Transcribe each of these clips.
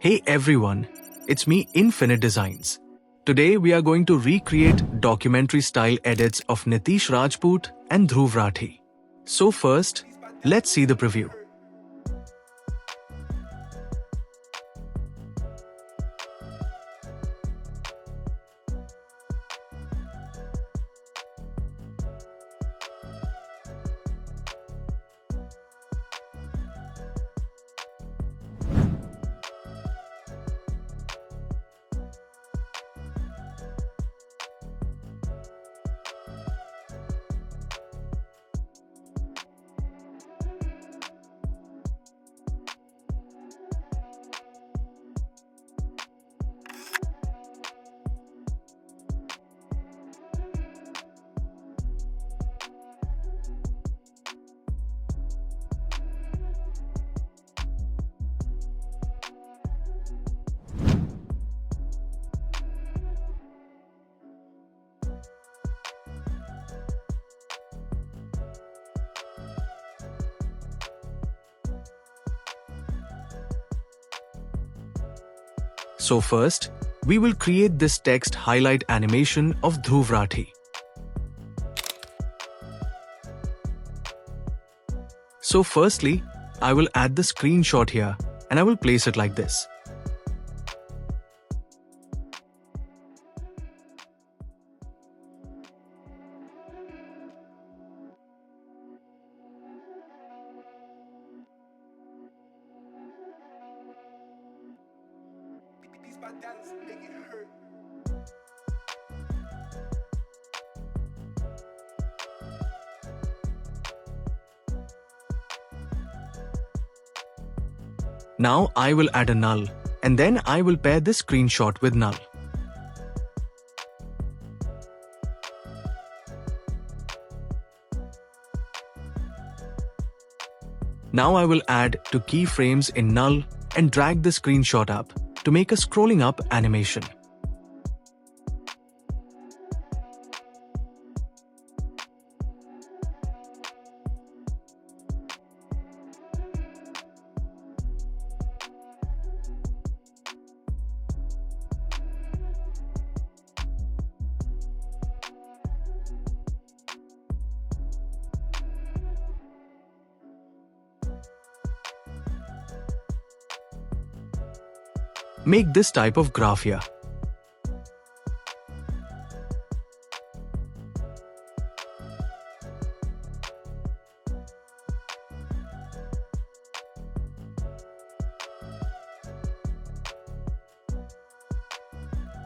Hey everyone, it's me Infinite Designs. Today we are going to recreate documentary style edits of Nitish Rajput and Dhruv Rathee. So first, let's see the preview. So first, we will create this text highlight animation of Dhruv Rathee. So firstly, I will add the screenshot here and I will place it like this. Now I will add a null, and then I will pair this screenshot with null. Now I will add two keyframes in null and drag the screenshot up to make a scrolling up animation. Make this type of graph here.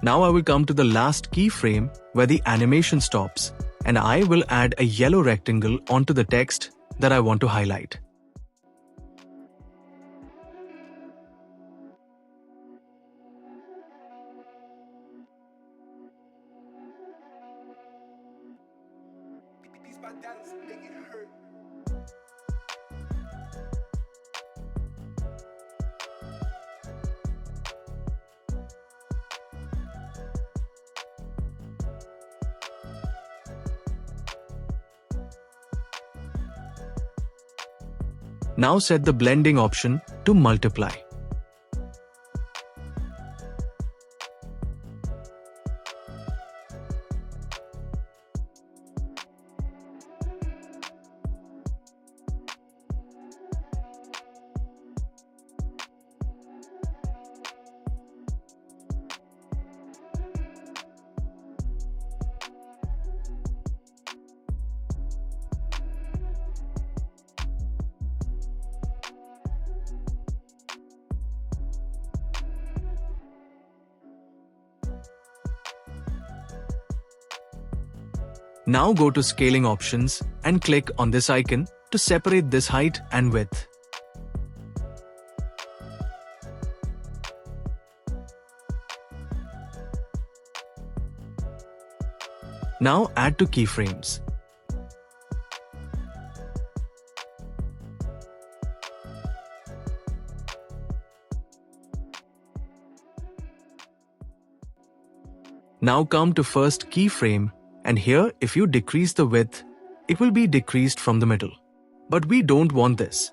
Now I will come to the last keyframe where the animation stops, and I will add a yellow rectangle onto the text that I want to highlight. Now set the blending option to multiply. Now go to scaling options and click on this icon to separate this height and width. Now add two keyframes. Now come to first keyframe, and here if you decrease the width, it will be decreased from the middle. But we don't want this.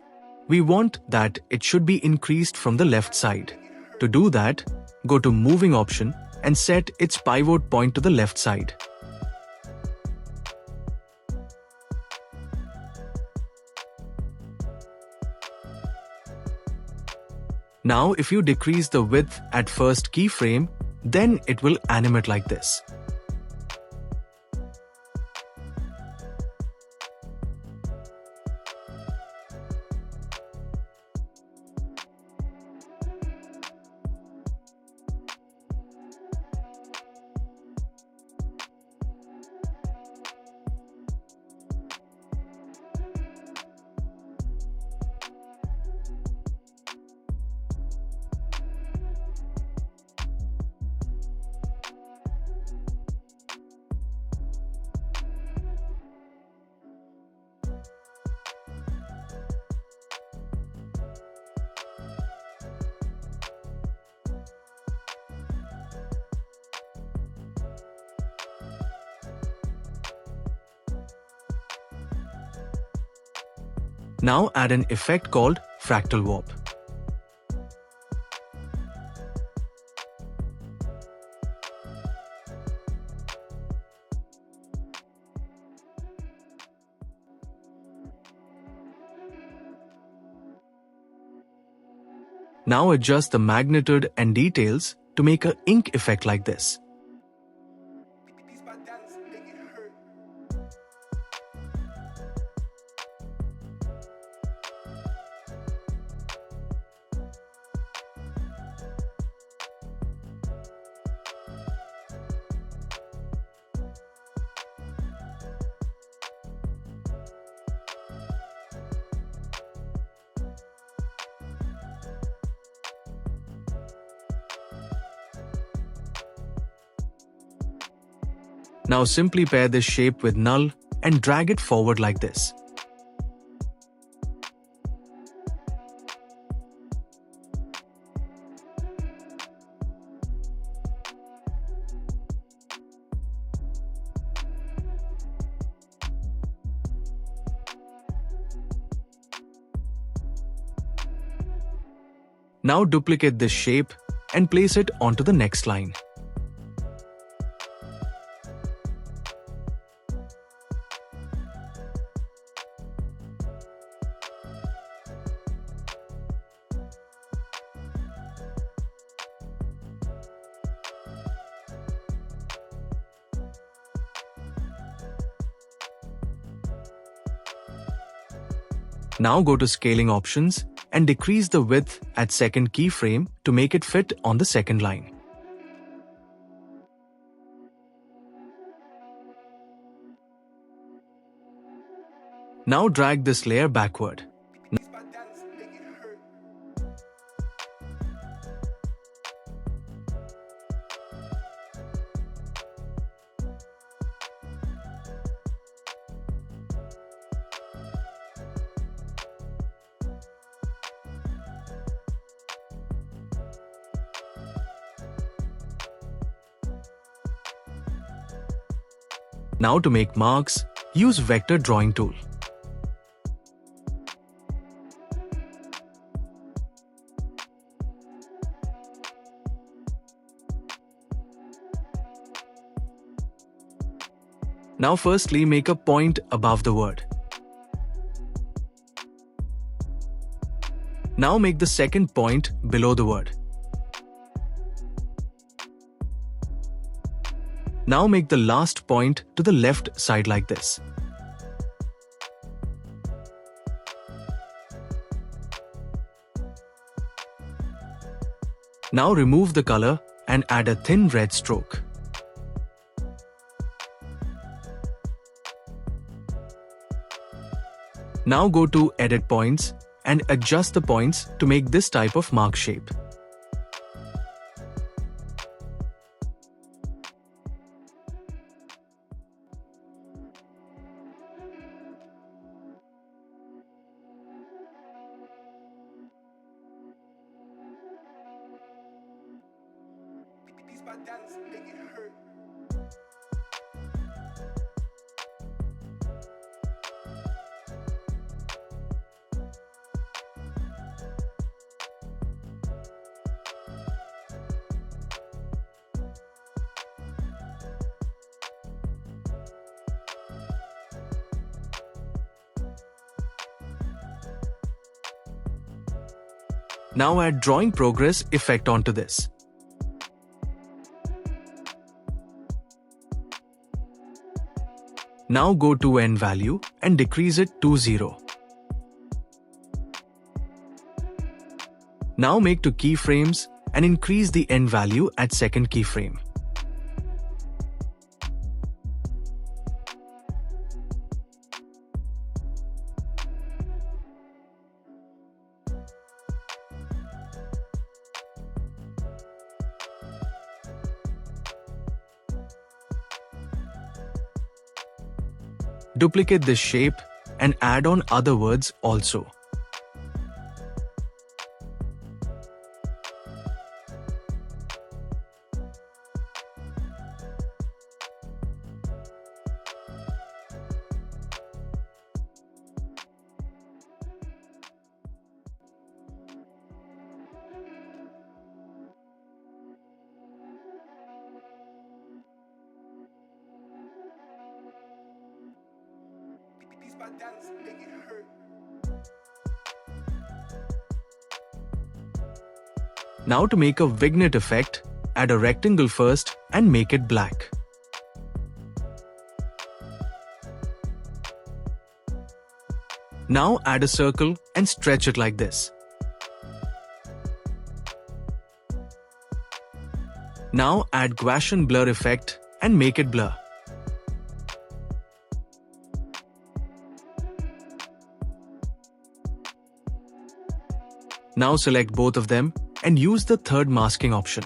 We want that it should be increased from the left side. To do that, go to Moving option and set its pivot point to the left side. Now if you decrease the width at first keyframe, then it will animate like this. Now add an effect called Fractal Warp. Now adjust the magnitude and details to make an ink effect like this. Now simply pair this shape with null and drag it forward like this. Now duplicate this shape and place it onto the next line. Now go to Scaling options and decrease the width at second keyframe to make it fit on the second line. Now drag this layer backward. Now to make marks, use Vector Drawing tool. Now firstly make a point above the word. Now make the second point below the word. Now make the last point to the left side like this. Now remove the color and add a thin red stroke. Now go to Edit Points and adjust the points to make this type of mark shape. Now add drawing progress effect onto this. Now go to end value and decrease it to 0. Now make two keyframes and increase the end value at second keyframe. Duplicate this shape and add on other words also. Now to make a vignette effect, add a rectangle first and make it black. Now add a circle and stretch it like this. Now add Gaussian blur effect and make it blur. Now select both of them and use the third masking option.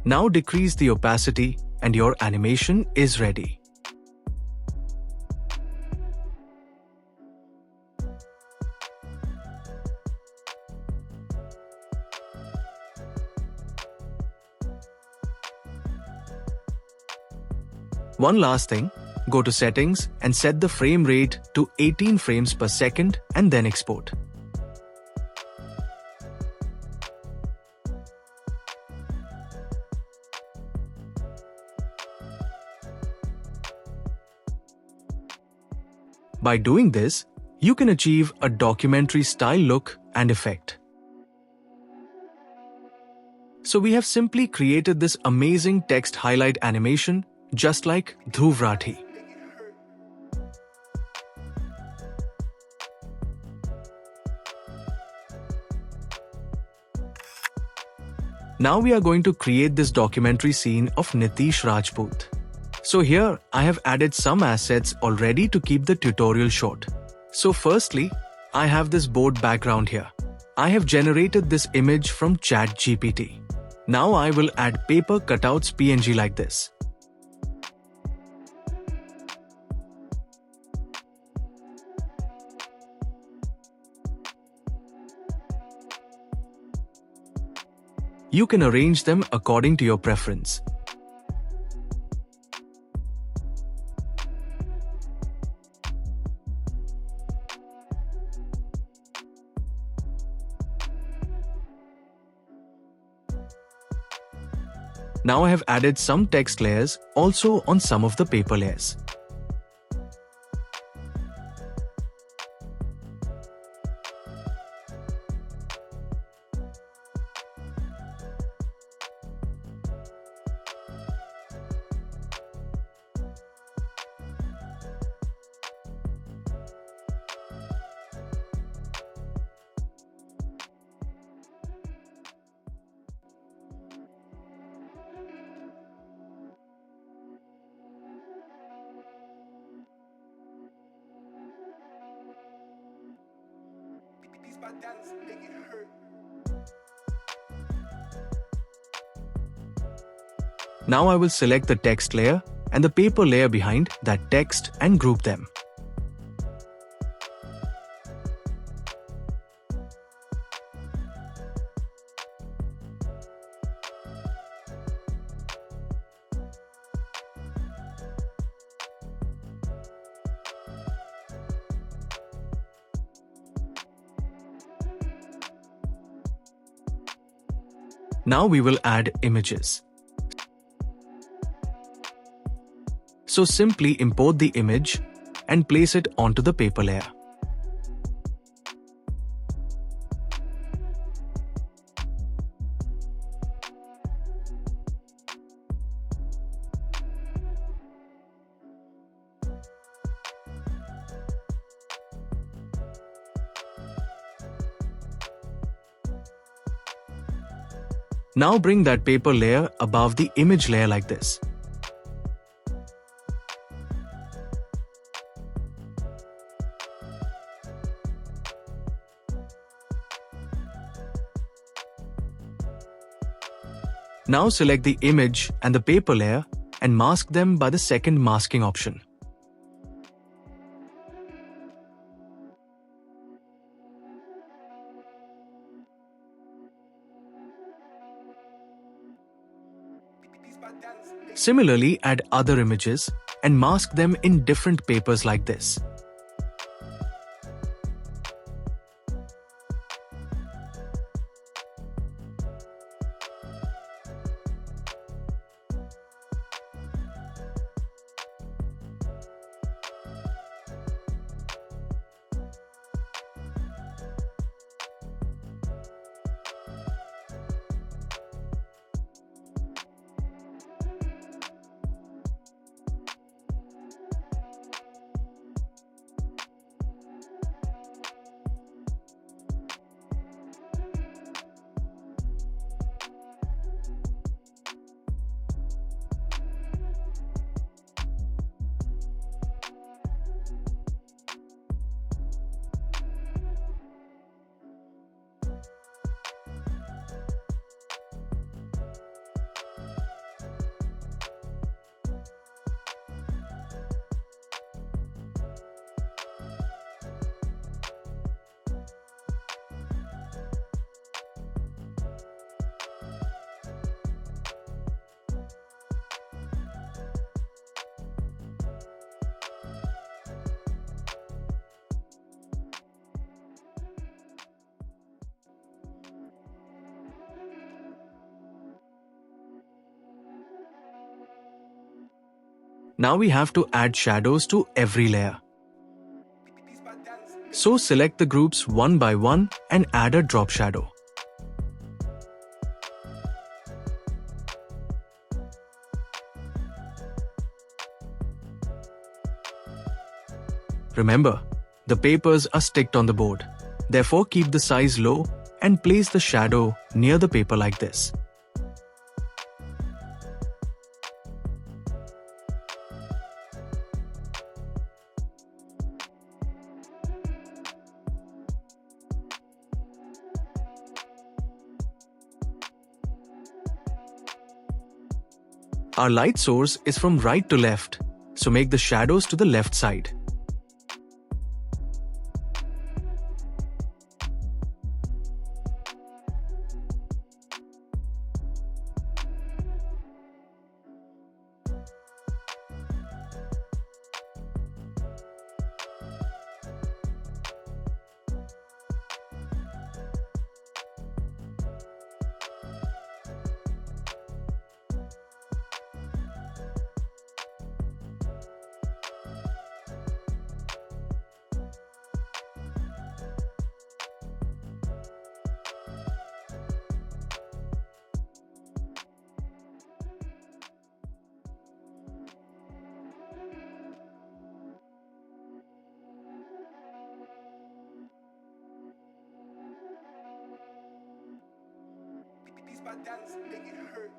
Now decrease the opacity and your animation is ready. One last thing, go to settings and set the frame rate to 18 frames per second and then export. By doing this, you can achieve a documentary style look and effect. So we have simply created this amazing text highlight animation just like Dhruv Rathee. Now we are going to create this documentary scene of Nitish Rajput. So here I have added some assets already to keep the tutorial short. So firstly, I have this board background here. I have generated this image from ChatGPT. Now I will add paper cutouts PNG like this. You can arrange them according to your preference. Now I have added some text layers also on some of the paper layers. Now I will select the text layer and the paper layer behind that text and group them. Now we will add images. So simply import the image and place it onto the paper layer. Now bring that paper layer above the image layer like this. Now select the image and the paper layer and mask them by the second masking option. Similarly, add other images and mask them in different papers like this. Now we have to add shadows to every layer. So select the groups one by one and add a drop shadow. Remember, the papers are sticked on the board. Therefore, keep the size low and place the shadow near the paper like this. Our light source is from right to left, so make the shadows to the left side. Dance, make it hurt.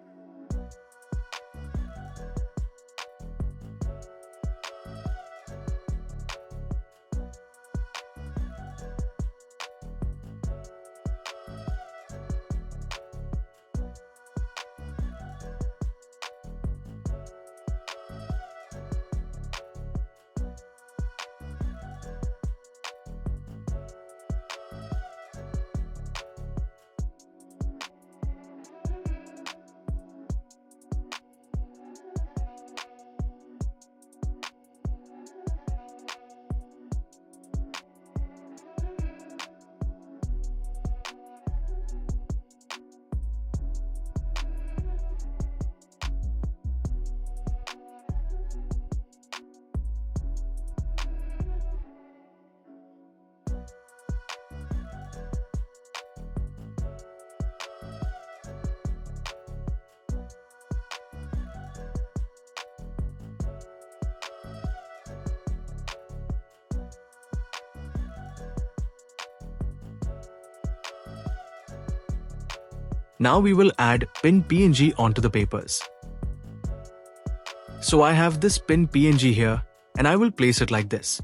Now we will add pin PNG onto the papers. So I have this pin PNG here and I will place it like this.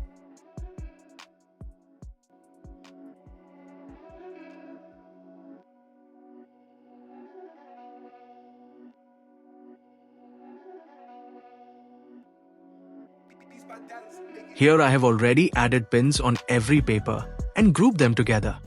Here I have already added pins on every paper and grouped them together.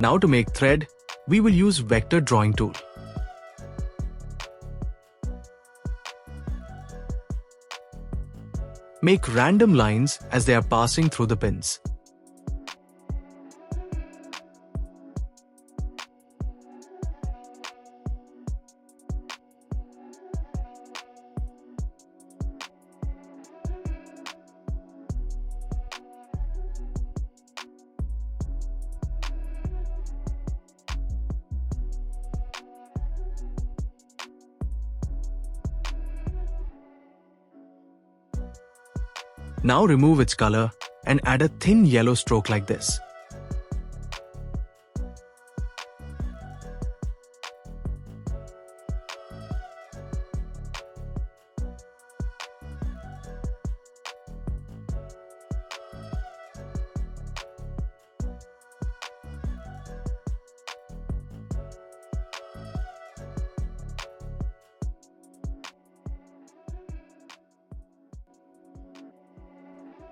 Now to make thread, we will use vector drawing tool. Make random lines as they are passing through the pins. Now remove its color and add a thin yellow stroke like this.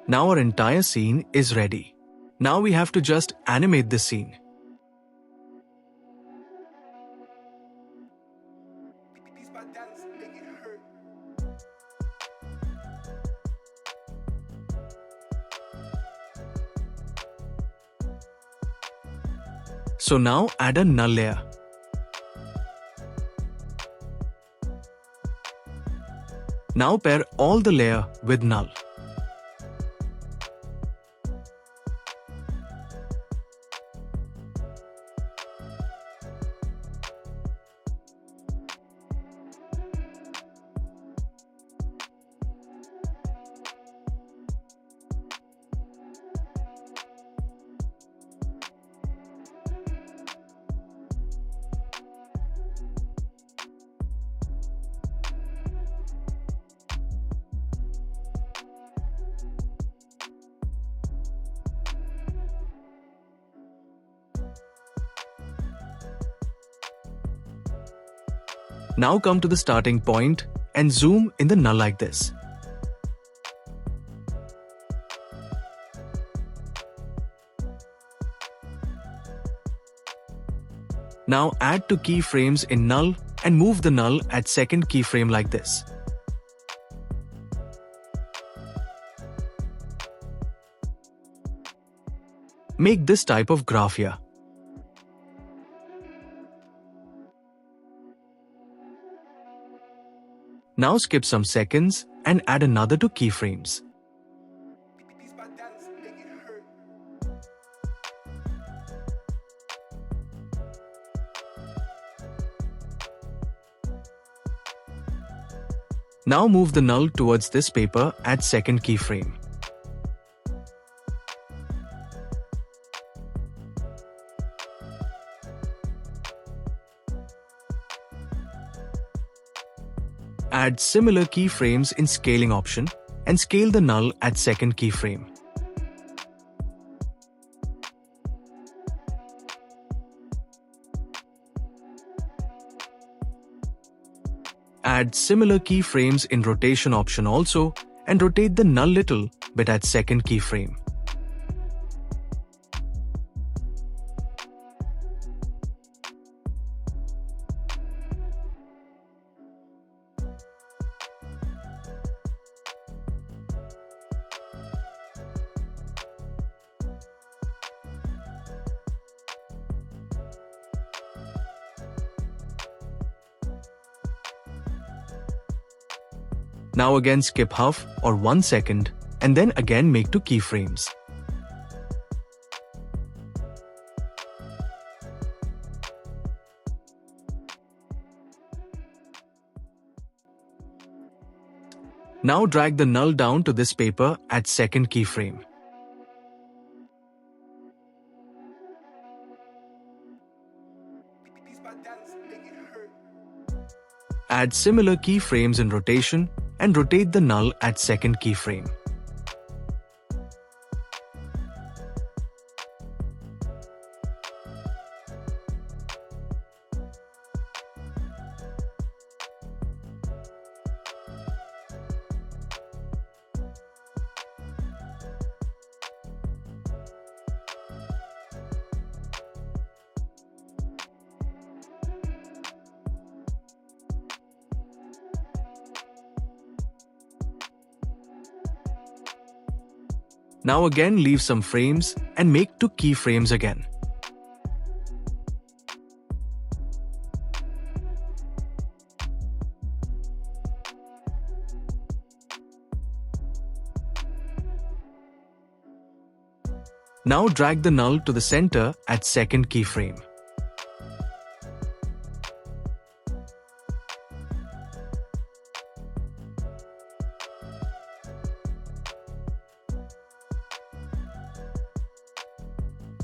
Now our entire scene is ready. Now we have to just animate this scene. These bad dance make it hurt. So now add a null layer. Now pair all the layer with null. Now come to the starting point and zoom in the null like this. Now add two keyframes in null and move the null at second keyframe like this. Make this type of graph here. Now skip some seconds and add another two keyframes. These bad dance make it hurt. Now move the null towards this paper at second keyframe. Add similar keyframes in scaling option and scale the null at second keyframe. Add similar keyframes in rotation option also and rotate the null little bit at second keyframe. Now again skip half or 1 second and then again make two keyframes. Now drag the null down to this paper at second keyframe. These bad dance make it hurt. Add similar keyframes in rotation and rotate the null at second keyframe. Now again leave some frames and make 2 keyframes again. Now drag the null to the center at second keyframe.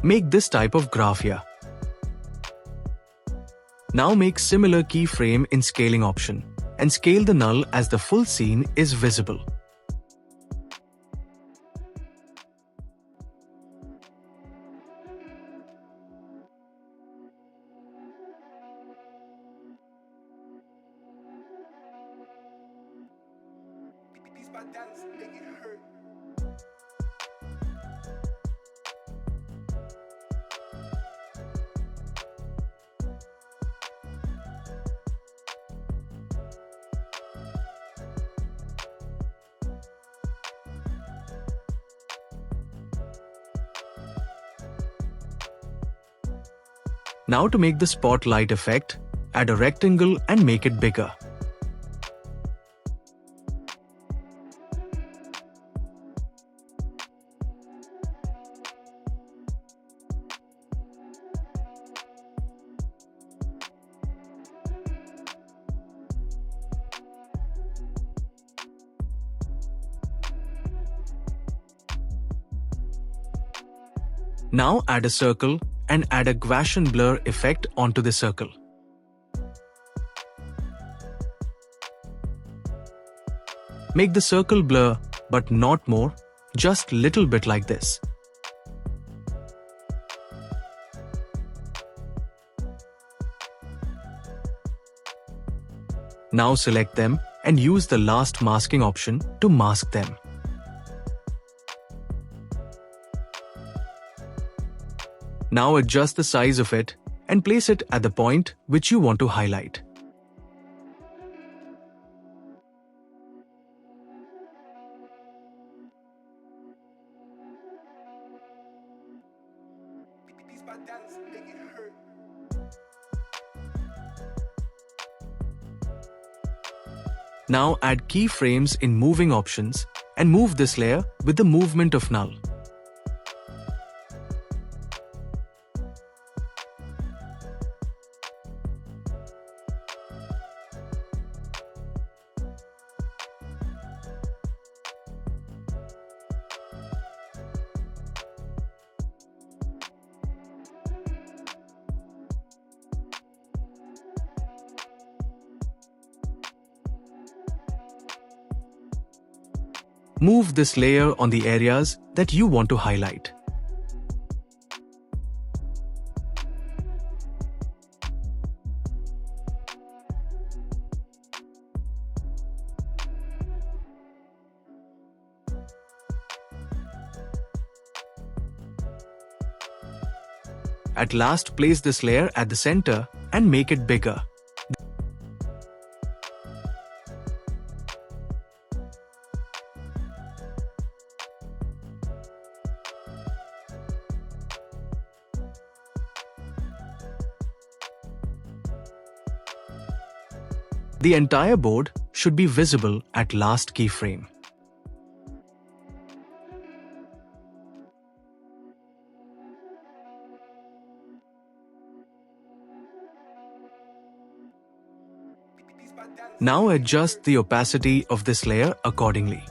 Make this type of graph here. Now make similar keyframe in scaling option and scale the null as the full scene is visible. These bad dance make it hurt. Now to make the spotlight effect, add a rectangle and make it bigger. Now add a circle and add a Gaussian blur effect onto the circle. Make the circle blur, but not more, just little bit like this. Now select them and use the last masking option to mask them. Now adjust the size of it and place it at the point which you want to highlight. These bad dance make it hurt. Now add keyframes in moving options and move this layer with the movement of null. Move this layer on the areas that you want to highlight. At last, place this layer at the center and make it bigger. The entire board should be visible at last keyframe. These bad dance Now adjust the opacity of this layer accordingly.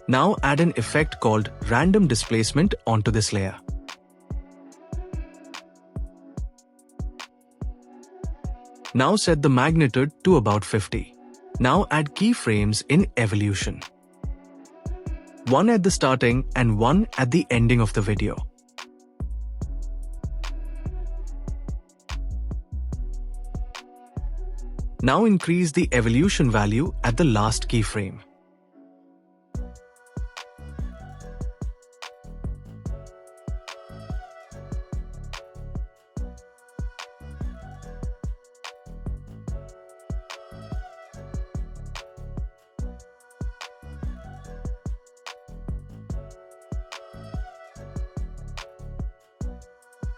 Now add an effect called random displacement onto this layer. Now set the magnitude to about 50. Now add keyframes in evolution. One at the starting and one at the ending of the video. Now increase the evolution value at the last keyframe.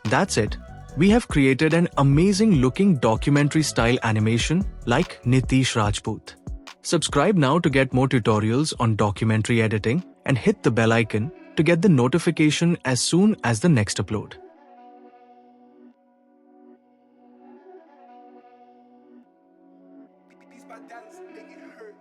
That's it. We have created an amazing looking documentary style animation like Nitish Rajput. Subscribe now to get more tutorials on documentary editing and hit the bell icon to get the notification as soon as the next upload. These bad dance make it hurt.